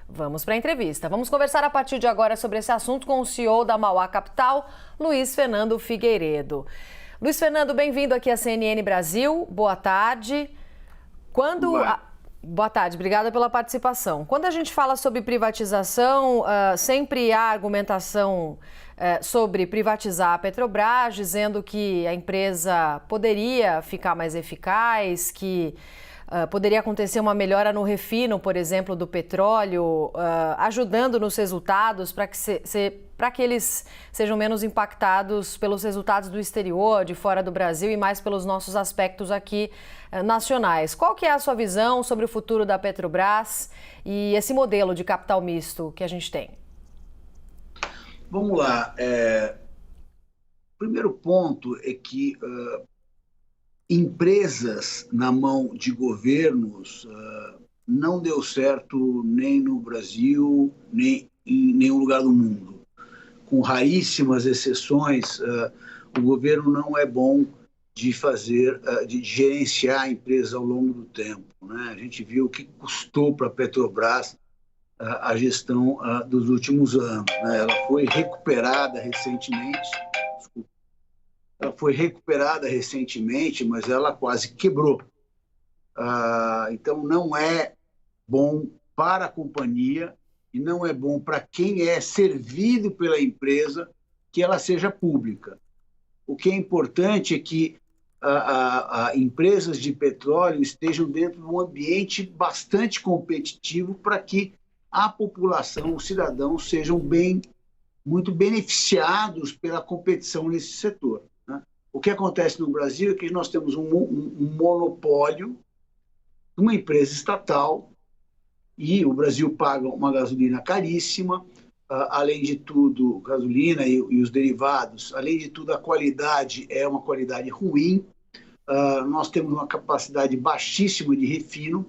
Vamos para a entrevista. Vamos conversar a partir de agora sobre esse assunto com o CEO da Mauá Capital, Luiz Fernando Figueiredo. Luiz Fernando, bem-vindo aqui à CNN Brasil. Boa tarde. Boa tarde, obrigada pela participação. Quando a gente fala sobre privatização, sempre há argumentação sobre privatizar a Petrobras, dizendo que a empresa poderia ficar mais eficaz, que poderia acontecer uma melhora no refino, por exemplo, do petróleo, ajudando nos resultados para que eles sejam menos impactados pelos resultados do exterior, de fora do Brasil e mais pelos nossos aspectos aqui nacionais. Qual que é a sua visão sobre o futuro da Petrobras e esse modelo de capital misto que a gente tem? Vamos lá. O primeiro ponto é que empresas na mão de governos não deu certo nem no Brasil, nem em nenhum lugar do mundo. Com raríssimas exceções, o governo não é bom de gerenciar a empresa ao longo do tempo, né? A gente viu o que custou para a Petrobras a gestão dos últimos anos, né? Ela foi recuperada recentemente, mas ela quase quebrou. Então, não é bom para a companhia e não é bom para quem é servido pela empresa que ela seja pública. O que é importante é que empresas de petróleo estejam dentro de um ambiente bastante competitivo para que a população, os cidadãos, sejam muito beneficiados pela competição nesse setor. O que acontece no Brasil é que nós temos um monopólio, uma empresa estatal, e o Brasil paga uma gasolina caríssima, além de tudo, gasolina e os derivados, além de tudo, a qualidade é uma qualidade ruim, nós temos uma capacidade baixíssima de refino,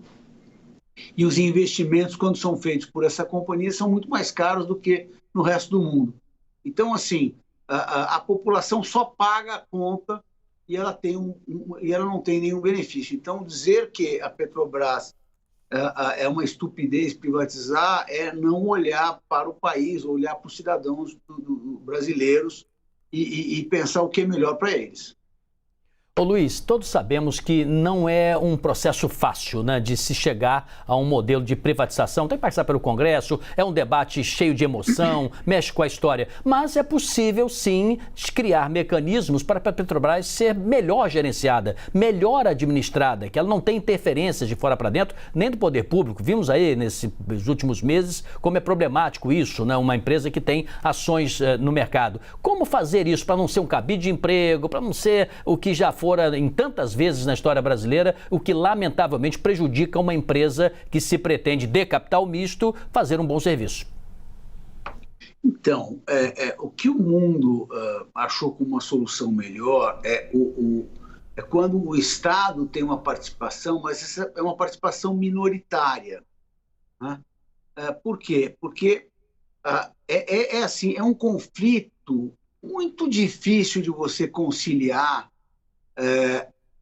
e os investimentos, quando são feitos por essa companhia, são muito mais caros do que no resto do mundo. Então, assim, a população só paga a conta e ela não tem nenhum benefício. Então, dizer que a Petrobras é uma estupidez privatizar é não olhar para o país, olhar para os cidadãos brasileiros e pensar o que é melhor para eles. Ô Luiz, todos sabemos que não é um processo fácil, né, de se chegar a um modelo de privatização. Tem que passar pelo Congresso, é um debate cheio de emoção, mexe com a história. Mas é possível, sim, criar mecanismos para a Petrobras ser melhor gerenciada, melhor administrada, que ela não tenha interferências de fora para dentro, nem do poder público. Vimos aí nesses últimos meses como é problemático isso, né, uma empresa que tem ações no mercado. Como fazer isso para não ser um cabide de emprego, para não ser o que já foi em tantas vezes na história brasileira, o que lamentavelmente prejudica uma empresa que se pretende de capital misto fazer um bom serviço? Então, o que o mundo achou como uma solução melhor é quando o Estado tem uma participação, mas essa é uma participação minoritária, né? Por quê? Porque assim, é um conflito muito difícil de você conciliar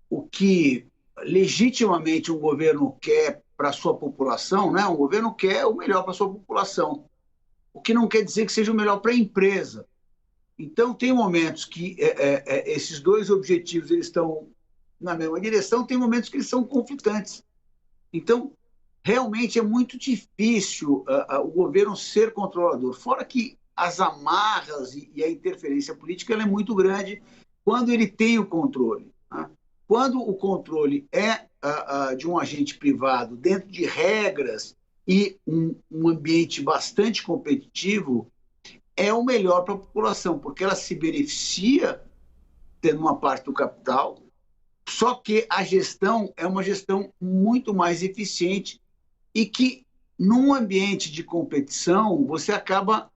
o que legitimamente um governo quer para a sua população, né? Um governo quer o melhor para a sua população, o que não quer dizer que seja o melhor para a empresa. Então, tem momentos que esses dois objetivos eles estão na mesma direção, tem momentos que eles são conflitantes. Então, realmente é muito difícil o governo ser controlador, fora que as amarras e a interferência política ela é muito grande quando ele tem o controle, né? Quando o controle é de um agente privado dentro de regras e um ambiente bastante competitivo, é o melhor para a população, porque ela se beneficia tendo uma parte do capital, só que a gestão é uma gestão muito mais eficiente e que, num ambiente de competição, você acaba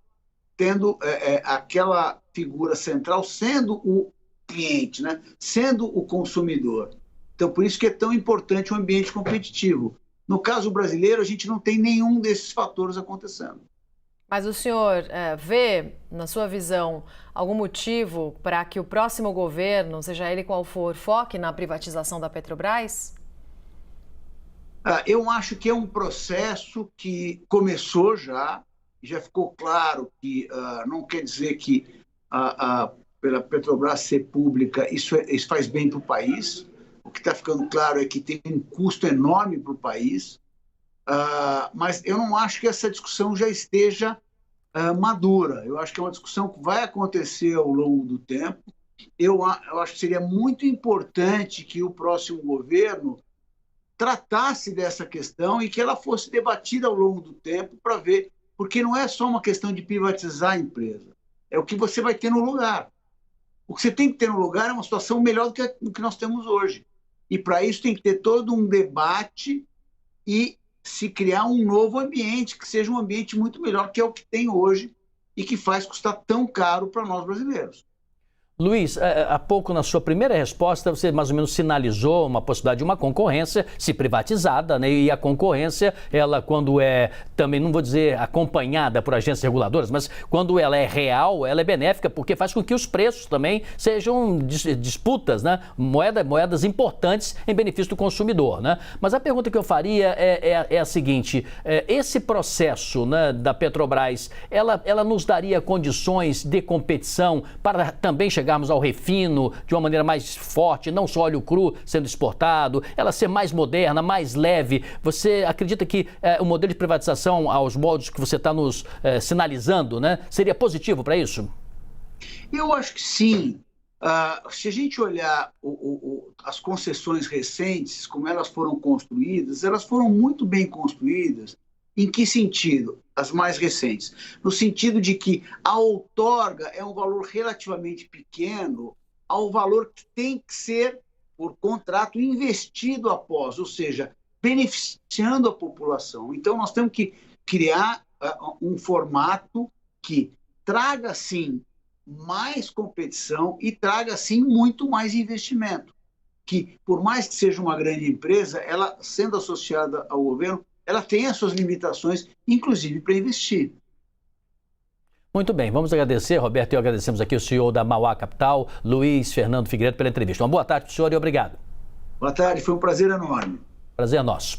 tendo aquela figura central sendo o cliente, né? Sendo o consumidor. Então, por isso que é tão importante o ambiente competitivo. No caso brasileiro, a gente não tem nenhum desses fatores acontecendo. Mas o senhor vê, na sua visão, algum motivo para que o próximo governo, seja ele qual for, foque na privatização da Petrobras? Eu acho que é um processo que começou já ficou claro que não quer dizer que pela Petrobras ser pública, isso faz bem para o país. O que está ficando claro é que tem um custo enorme para o país, mas eu não acho que essa discussão já esteja madura. Eu acho que é uma discussão que vai acontecer ao longo do tempo. Eu acho que seria muito importante que o próximo governo tratasse dessa questão e que ela fosse debatida ao longo do tempo para ver, porque não é só uma questão de privatizar a empresa, é o que você vai ter no lugar. O que você tem que ter no lugar é uma situação melhor do que o que nós temos hoje. E para isso tem que ter todo um debate e se criar um novo ambiente, que seja um ambiente muito melhor que é o que tem hoje e que faz custar tão caro para nós brasileiros. Luiz, há pouco na sua primeira resposta você mais ou menos sinalizou uma possibilidade de uma concorrência se privatizada, né? E a concorrência, ela quando é, também não vou dizer acompanhada por agências reguladoras, mas quando ela é real, ela é benéfica porque faz com que os preços também sejam disputas, né? Moedas importantes em benefício do consumidor, né? Mas a pergunta que eu faria é a seguinte, esse processo, né, da Petrobras, ela nos daria condições de competição para também chegarmos ao refino de uma maneira mais forte, não só óleo cru sendo exportado, ela ser mais moderna, mais leve. Você acredita que o modelo de privatização, aos moldes que você está nos sinalizando, né, seria positivo para isso? Eu acho que sim. Se a gente olhar as concessões recentes, como elas foram construídas, elas foram muito bem construídas. Em que sentido? As mais recentes. No sentido de que a outorga é um valor relativamente pequeno ao valor que tem que ser, por contrato, investido após, ou seja, beneficiando a população. Então, nós temos que criar um formato que traga, sim, mais competição e traga, sim, muito mais investimento. Que, por mais que seja uma grande empresa, ela, sendo associada ao governo, ela tem as suas limitações, inclusive para investir. Muito bem, vamos agradecer, Roberto, e agradecemos aqui o CEO da Mauá Capital, Luiz Fernando Figueiredo, pela entrevista. Uma boa tarde para o senhor e obrigado. Boa tarde, foi um prazer enorme. Prazer é nosso.